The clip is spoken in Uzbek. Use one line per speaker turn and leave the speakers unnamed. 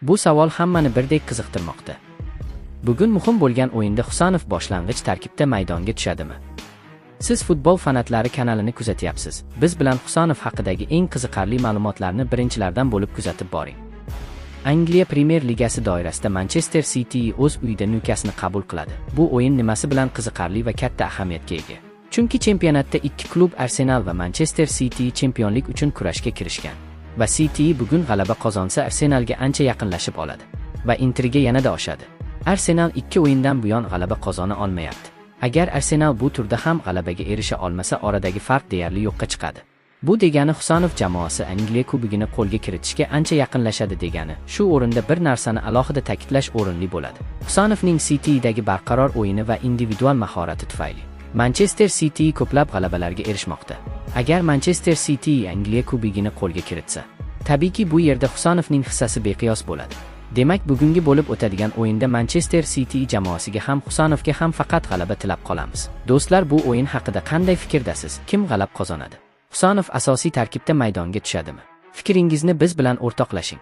Bu savol hammani birdek qiziqtirmoqda. Bugun muhim bo'lgan o'yinda Husanov boshlang'ich tarkibda maydonga tushadimi? Siz futbol fanatlari kanalini kuzatyapsiz. Biz bilan Husanov haqidagi eng qiziqarli ma'lumotlarni birinchilardan bo'lib kuzatib boring. Angliya Premyer Ligasi doirasida Manchester City o'z uyida Newcastle qabul qiladi. Bu o'yin nimasi bilan qiziqarli va katta ahamiyatga ega? Chunki chempionatda ikki klub Arsenal va Manchester City chempionlik uchun kurashga kirishgan. Va City bugun g'alaba qozonsa Arsenalga ancha yaqinlashib oladi va intriga yanada oshadi. Arsenal 2 o'yindan buyon g'alaba qozona olmayapti. Agar Arsenal bu turda ham g'alabaga erisha olmasa, oradagi farq deyarli yo'qqa chiqadi. Bu degani Husanov jamoasi Angliya kubogini qo'lga kiritishga ancha yaqinlashadi degani. Shu o'rinda bir narsani alohida ta'kidlash o'rinli bo'ladi. Husanovning City'dagi barqaror o'yini va individual mahorati tufayli Manchester City ko'plab g'alabalarga erishmoqda. Agar Manchester City Angliya kubogini qo'lga kiritsa, tabiiyki bu yerda Husanovning hissasi beqiyos bo'ladi. Demak, bugungi bo'lib o'tadigan o'yinda Manchester City jamoasiga ham Husanovga ham faqat g'alaba tilab qolamiz. Do'stlar, bu o'yin haqida qanday fikrdasiz? Kim g'alaba qozonadi? Husanov asosiy tarkibda maydonga tushadimi? Fikringizni biz bilan o'rtoqlashing.